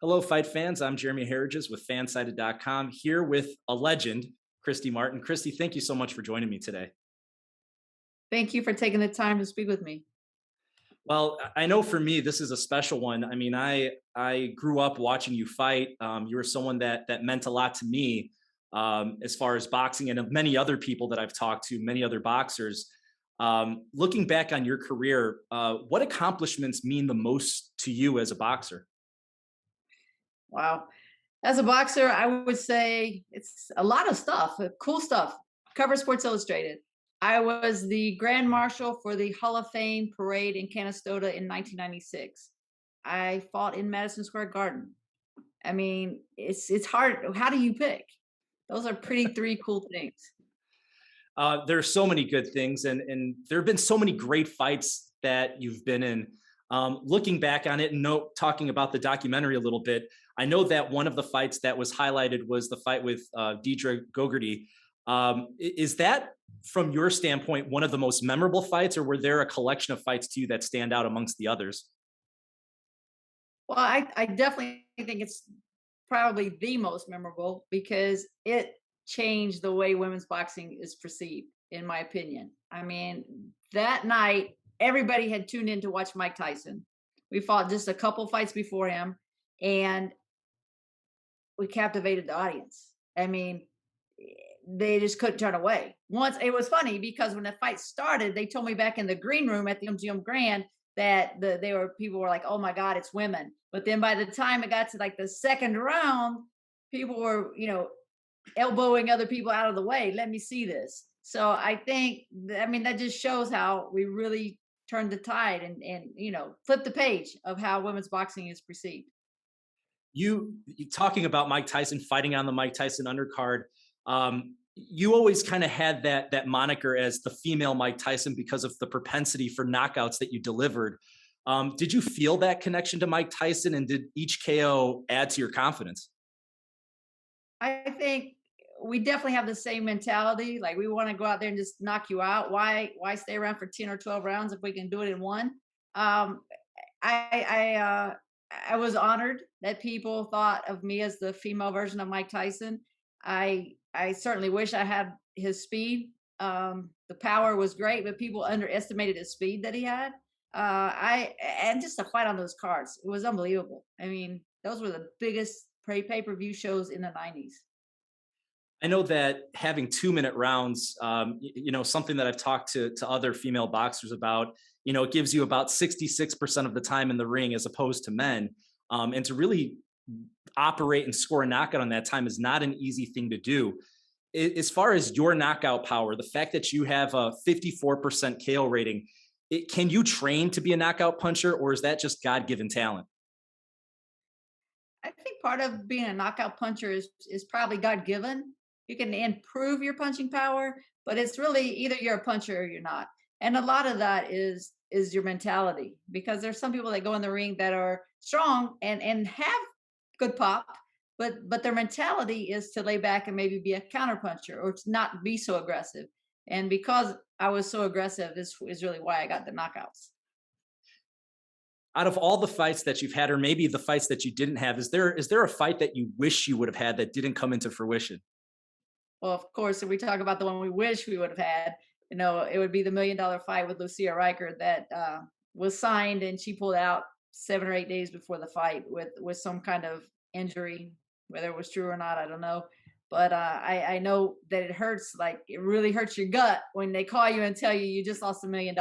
Hello, fight fans. I'm Jeremy Harridges with fansided.com here with a legend, Christy Martin. Christy, thank you so much for joining me today. Thank you for taking the time to speak with me. Well, I know for me, this is a special one. I mean, I grew up watching you fight. You were someone that meant a lot to me as far as boxing and of many other people that I've talked to, many other boxers. Looking back on your career, what accomplishments mean the most to you as a boxer? Wow. As a boxer, I would say it's a lot of stuff, cool stuff. Cover Sports Illustrated. I was the Grand Marshal for the Hall of Fame parade in Canastota in 1996. I fought in Madison Square Garden. I mean, it's hard. How do you pick? Those are pretty three cool things. There are so many good things, and there have been so many great fights that you've been in. Looking back on it and talking about the documentary a little bit, I know that one of the fights that was highlighted was the fight with Deidre Gogarty. Is that, from your standpoint, one of the most memorable fights, or were there a collection of fights to you that stand out amongst the others? Well, I definitely think it's probably the most memorable because it changed the way women's boxing is perceived, in my opinion. I mean, that night, everybody had tuned in to watch Mike Tyson. We fought just a couple fights before him, and we captivated the audience. I mean, they just couldn't turn away. Once it was funny because when the fight started, they told me back in the green room at the MGM Grand that they were people were like, "Oh my God, it's women." But then by the time it got to like the second round, people were elbowing other people out of the way. Let me see this. So I think I mean that just shows how we really turned the tide and flipped the page of how women's boxing is perceived. You talking about Mike Tyson fighting on the Mike Tyson undercard. You always kind of had that moniker as the female Mike Tyson because of the propensity for knockouts that you delivered. Did you feel that connection to Mike Tyson, and did each KO add to your confidence? I think we definitely have the same mentality. Like we want to go out there and just knock you out. Why stay around for 10 or 12 rounds if we can do it in one? Um, I I I was honored that people thought of me as the female version of Mike Tyson. I certainly wish I had his speed. The power was great, but people underestimated his speed that he had. I and just to fight on those cards, it was unbelievable. I mean, those were the biggest pay-per-view shows in the 90s. I know that having 2 minute rounds, something that I've talked to other female boxers about, it gives you about 66% of the time in the ring as opposed to men. And to really operate and score a knockout on that time is not an easy thing to do. As far as your knockout power, the fact that you have a 54% KO rating, can you train to be a knockout puncher, or is that just God given talent? I think part of being a knockout puncher is probably God given. You can improve your punching power, but it's really either you're a puncher or you're not. And a lot of that is your mentality because there's some people that go in the ring that are strong and have good pop, but their mentality is to lay back and maybe be a counter puncher or to not be so aggressive. And because I was so aggressive, this is really why I got the knockouts. Out of all the fights that you've had, or maybe the fights that you didn't have, is there a fight that you wish you would have had that didn't come into fruition? Well, of course, if we talk about the one we wish we would have had, it would be the $1 million fight with Lucia Riker that was signed and she pulled out 7 or 8 days before the fight with some kind of injury, whether it was true or not, I don't know. But I know that it hurts, like it really hurts your gut when they call you and tell you you just lost $1 million.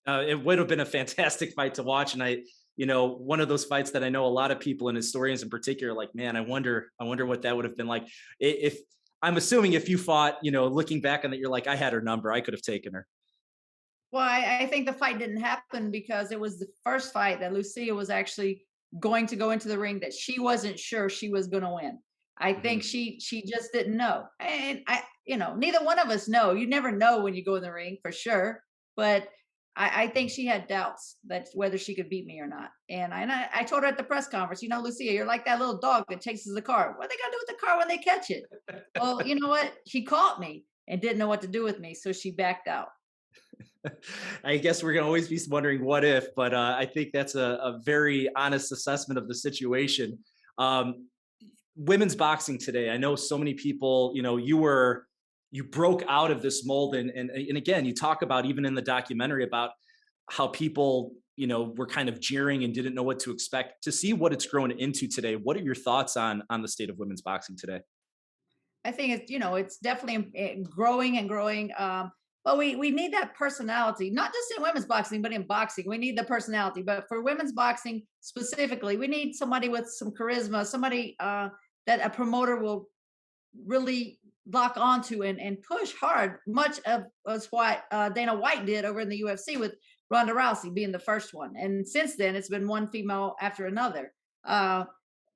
It would have been a fantastic fight to watch, and one of those fights that I know a lot of people and historians in particular, like, man, I wonder what that would have been like. If I'm assuming if you fought, looking back on that, you're like, I had her number, I could have taken her. Well, I think the fight didn't happen because it was the first fight that Lucia was actually going to go into the ring that she wasn't sure she was going to win. I think Mhm. she just didn't know, and neither one of us know. You never know when you go in the ring for sure, but I think she had doubts that whether she could beat me or not. And I told her at the press conference, Lucia, you're like that little dog that chases the car. What are they gonna do with the car when they catch it? Well, you know what? She caught me and didn't know what to do with me, so she backed out. I guess we're gonna always be wondering what if, but I think that's a very honest assessment of the situation. Um, Women's boxing today. I know so many people. You broke out of this mold, and again, you talk about even in the documentary about how people were kind of jeering and didn't know what to expect. To see what it's grown into today, what are your thoughts on the state of women's boxing today? I think it's definitely growing and growing. But we need that personality, not just in women's boxing, but in boxing. We need the personality. But for women's boxing specifically, we need somebody with some charisma, somebody that a promoter will really lock onto and push hard, much of as what Dana White did over in the UFC with Ronda Rousey being the first one. And since then, it's been one female after another. Uh,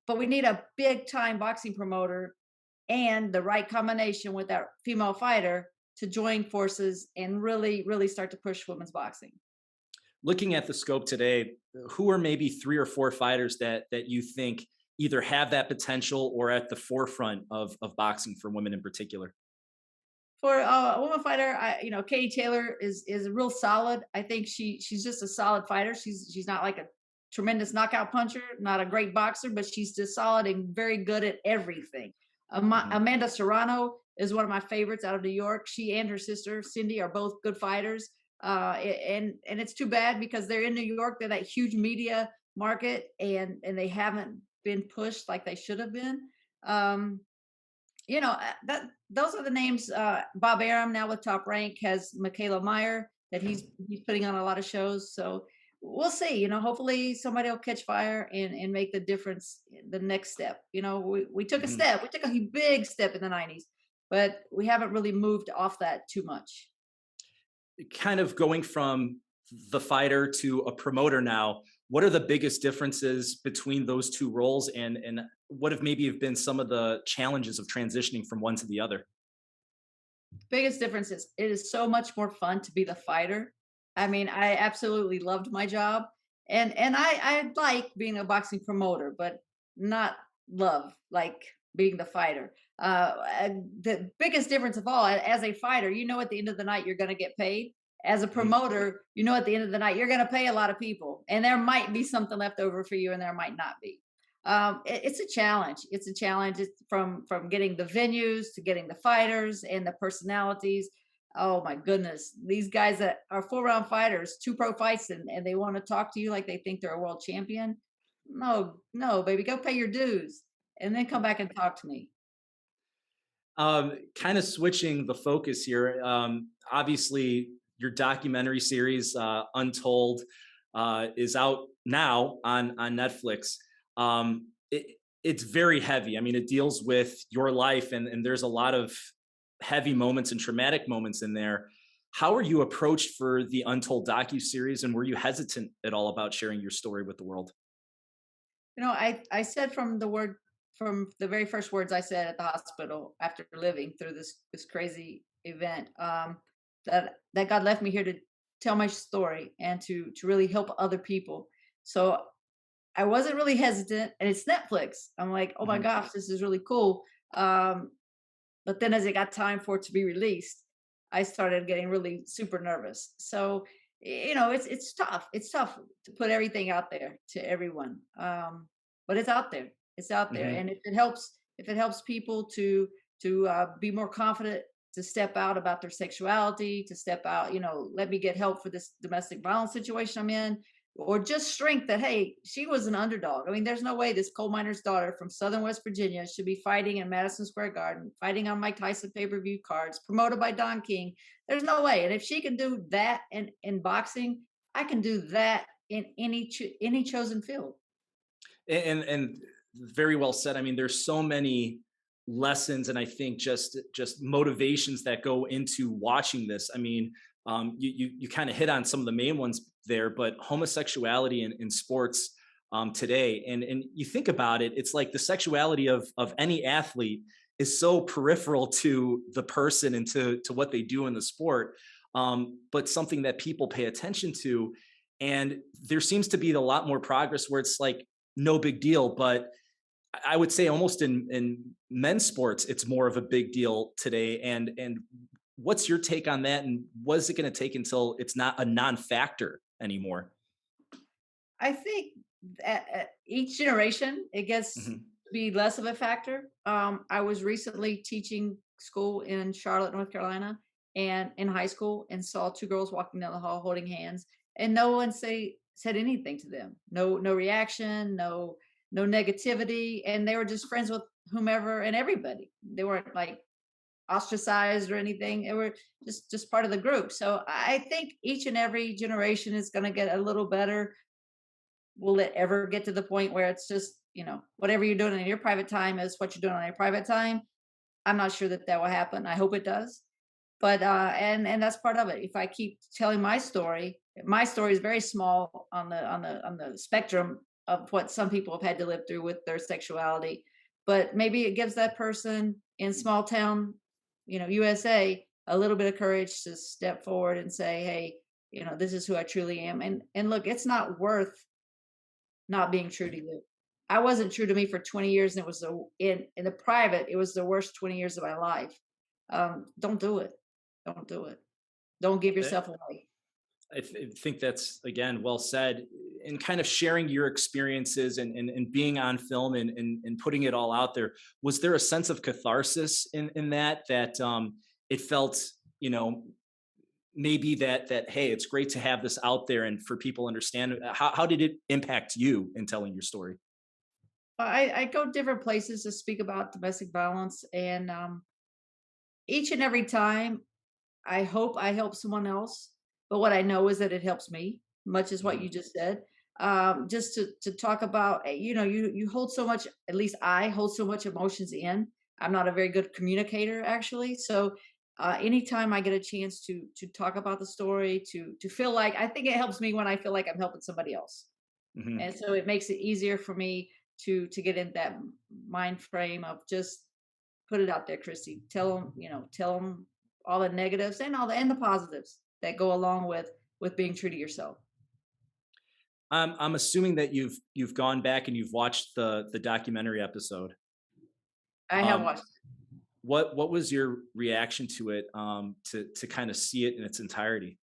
but we need a big time boxing promoter and the right combination with that female fighter to join forces and really, really start to push women's boxing. Looking at the scope today, who are maybe three or four fighters that you think either have that potential or at the forefront of boxing for women in particular? For a woman fighter, Katie Taylor is real solid. I think she's just a solid fighter. She's not like a tremendous knockout puncher, not a great boxer, but she's just solid and very good at everything. Mhm. Amanda Serrano is one of my favorites out of New York. She and her sister Cindy are both good fighters, and it's too bad because they're in New York. They're that huge media market, and they haven't been pushed like they should have been. Um, that those are the names. Bob Arum now with Top Rank has Michaela Meyer that he's putting on a lot of shows. So we'll see. Hopefully somebody will catch fire and make the difference. The next step. We took a Mhm. step. We took a big step in the '90s, but we haven't really moved off that too much. Kind of going from the fighter to a promoter now, what are the biggest differences between those two roles, and what have maybe have been some of the challenges of transitioning from one to the other? Biggest difference is it is so much more fun to be the fighter. I mean, I absolutely loved my job, and I like being a boxing promoter, but not love like being the fighter. The biggest difference of all, as a fighter, at the end of the night you're going to get paid. As a Mhm. promoter, at the end of the night you're going to pay a lot of people, and there might be something left over for you, and there might not be. It's a challenge. It's a challenge. It's from getting the venues to getting the fighters and the personalities. Oh my goodness, these guys that are 4 round fighters, two pro fights, and they want to talk to you like they think they're a world champion. No, no, baby, go pay your dues and then come back and talk to me. Kind of switching the focus here. Obviously, your documentary series, Untold, is out now on Netflix. It's very heavy. I mean, it deals with your life, and there's a lot of heavy moments and traumatic moments in there. How are you approached for the Untold docu series, and were you hesitant at all about sharing your story with the world? I said from the very first words I said at the hospital after living through this crazy event, that God left me here to tell my story and to really help other people. So I wasn't really hesitant, and it's Netflix. I'm like, oh my Mhm. gosh, this is really cool. But then as it got time for it to be released, I started getting really super nervous. So it's tough. It's tough to put everything out there to everyone. But it's out there. It's out there, Mhm. and if it helps people to be more confident, to step out about their sexuality, to step out, let me get help for this domestic violence situation I'm in, or just strength that, hey, she was an underdog. I mean, there's no way this coal miner's daughter from Southern West Virginia should be fighting in Madison Square Garden, fighting on Mike Tyson pay-per-view cards, promoted by Don King. There's no way. And if she can do that in boxing, I can do that in any chosen field. And very well said. I mean, there's so many lessons, and I think just motivations that go into watching this. I mean, you kind of hit on some of the main ones there, but homosexuality in sports today, and you think about it, it's like the sexuality of any athlete is so peripheral to the person and to what they do in the sport, but something that people pay attention to. And there seems to be a lot more progress where it's like no big deal. But I would say almost in men's sports, it's more of a big deal today. And what's your take on that? And what is it going to take until it's not a non-factor anymore? I think that each generation it gets to Hmm. be less of a factor. I was recently teaching school in Charlotte, North Carolina, and in high school, and saw two girls walking down the hall holding hands, and no one said anything to them. No reaction, no negativity, and they were just friends with whomever and everybody. They weren't like ostracized or anything. They were just part of the group. So I think each and every generation is going to get a little better. Will it ever get to the point where it's just, whatever you're doing in your private time is what you're doing on your private time? I'm not sure that will happen. I hope it does. But and that's part of it. If I keep telling my story is very small on the spectrum of what some people have had to live through with their sexuality. But maybe it gives that person in small town, USA, a little bit of courage to step forward and say, hey, this is who I truly am. And look, it's not worth not being true to you. I wasn't true to me for 20 years, and it was in the private, it was the worst 20 years of my life. Don't do it. Don't do it. Don't give That, yourself away. I think that's again well said. And kind of sharing your experiences and being on film and putting it all out there. Was there a sense of catharsis in that it felt, you know, maybe that hey, it's great to have this out there and for people to understand. How did it impact you in telling your story? I go different places to speak about domestic violence, and each and every time I hope I help someone else, but what I know is that it helps me, much as what Mhm. you just said. Just to talk about, you hold so much. At least I hold so much emotions in. I'm not a very good communicator, actually. So, anytime I get a chance to talk about the story, to feel like, I think it helps me when I feel like I'm helping somebody else, Mhm. and so it makes it easier for me to get in that mind frame of just put it out there, Christy. Tell them all the negatives and the positives that go along with being true to yourself. I'm assuming that you've gone back and you've watched the documentary episode. I have Um, watched. what was your reaction to it? To kind of see it in its entirety.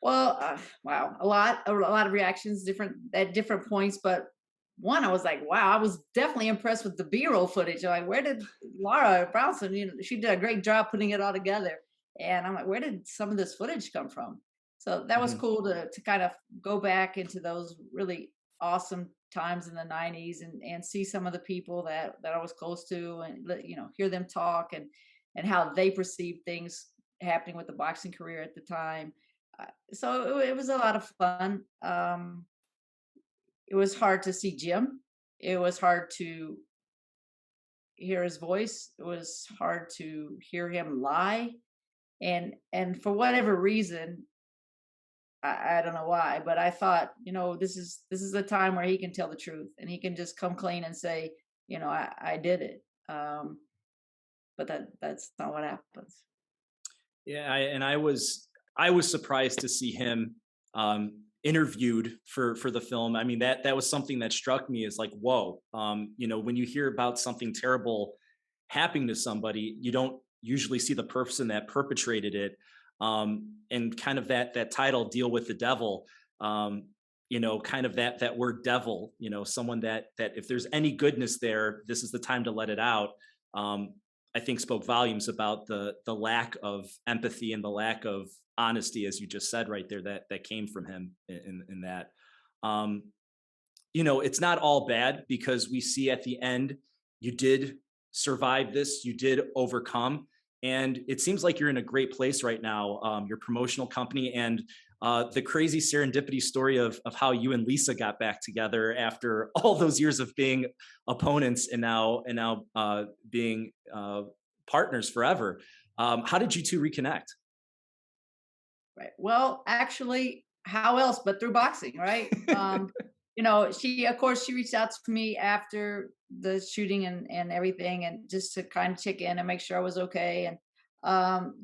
Well, wow, a lot of reactions, different at different points. But one, I was like, wow, I was definitely impressed with the B-roll footage. Like, where did Laura Brownson? She did a great job putting it all together. And I'm like, where did some of this footage come from? So that was Mhm. cool to kind of go back into those really awesome times in the '90s and see some of the people that I was close to, and hear them talk and how they perceived things happening with the boxing career at the time. So it was a lot of fun. It was hard to see Jim. It was hard to hear his voice. It was hard to hear him lie. And for whatever reason, I don't know why, but I thought, this is a time where he can tell the truth and he can just come clean and say, I did it. But that's not what happens. Yeah, I was surprised to see him interviewed for the film. I mean, that was something that struck me as like, whoa, when you hear about something terrible happening to somebody, you don't usually see the person that perpetrated it. And kind of that title, "Deal with the Devil." Kind of that word "devil." Someone that if there's any goodness there, this is the time to let it out. Um, I think spoke volumes about the lack of empathy and the lack of honesty, as you just said right there, that came from him in that. Um, it's not all bad because we see at the end you did survive this, you did overcome, and it seems like you're in a great place right now. Your promotional company and the crazy serendipity story of how you and Lisa got back together after all those years of being opponents and now being partners forever. How did you two reconnect? Right. Well, actually, how else but through boxing, right? Of course, she reached out to me after the shooting and everything, and just to kind of check in and make sure I was okay. And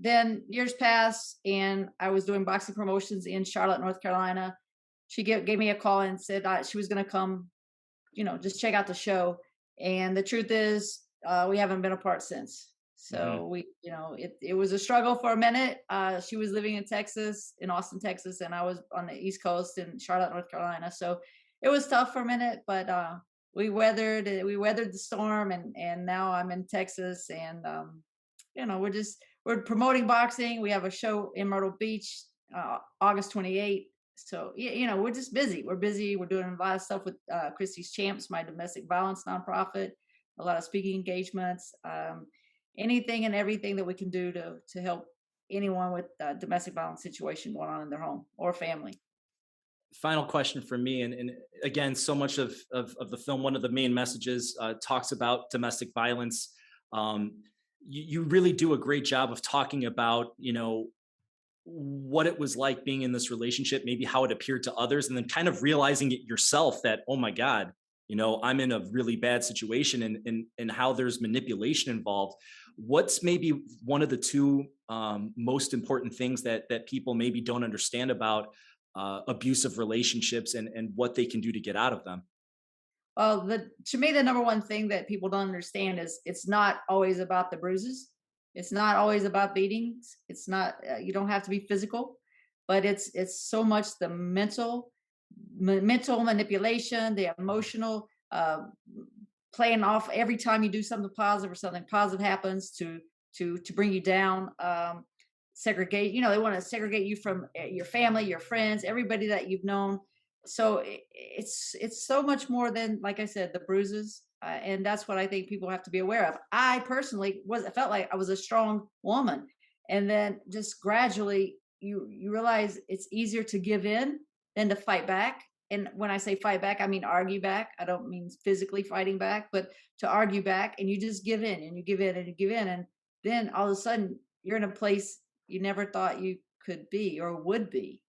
then years passed, and I was doing boxing promotions in Charlotte, North Carolina. She gave me a call and said she was going to come, just check out the show. And the truth is, we haven't been apart since. Mhm. So it was a struggle for a minute. She was living in Texas, in Austin, Texas, and I was on the East Coast in Charlotte, North Carolina. So it was tough for a minute, but we weathered the storm, and now I'm in Texas, and we're promoting boxing. We have a show in Myrtle Beach, August 28th. So we're just busy. We're busy. We're doing a lot of stuff with Christy's Champs, my domestic violence nonprofit. A lot of speaking engagements. Anything and everything that we can do to help anyone with domestic violence situation going on in their home or family. Final question for me, and again, so much of the film, one of the main messages talks about domestic violence. Um, you really do a great job of talking about, what it was like being in this relationship, maybe how it appeared to others, and then kind of realizing it yourself that, oh my God, I'm in a really bad situation, and how there's manipulation involved. What's maybe one of the two most important things that people maybe don't understand about abusive relationships, and what they can do to get out of them? Well, to me, the number one thing that people don't understand is it's not always about the bruises. It's not always about beatings. It's not. You don't have to be physical, but it's so much the mental manipulation, the emotional playing off every time you do something positive or something positive happens to bring you down. Segregate. They want to segregate you from your family, your friends, everybody that you've known. So it's so much more than, like I said, the bruises, and that's what I think people have to be aware of. I personally I felt like I was a strong woman, and then just gradually you realize it's easier to give in than to fight back. And when I say fight back, I mean argue back. I don't mean physically fighting back, but to argue back, and you just give in and you give in and you give in, and then all of a sudden you're in a place you never thought you could be or would be.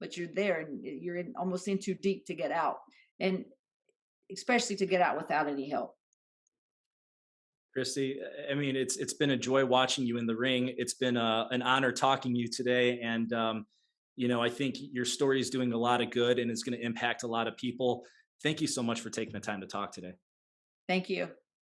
But you're there, and almost in too deep to get out, and especially to get out without any help. Christy, I mean, it's been a joy watching you in the ring. It's been an honor talking to you today, and I think your story is doing a lot of good and is going to impact a lot of people. Thank you so much for taking the time to talk today. Thank you.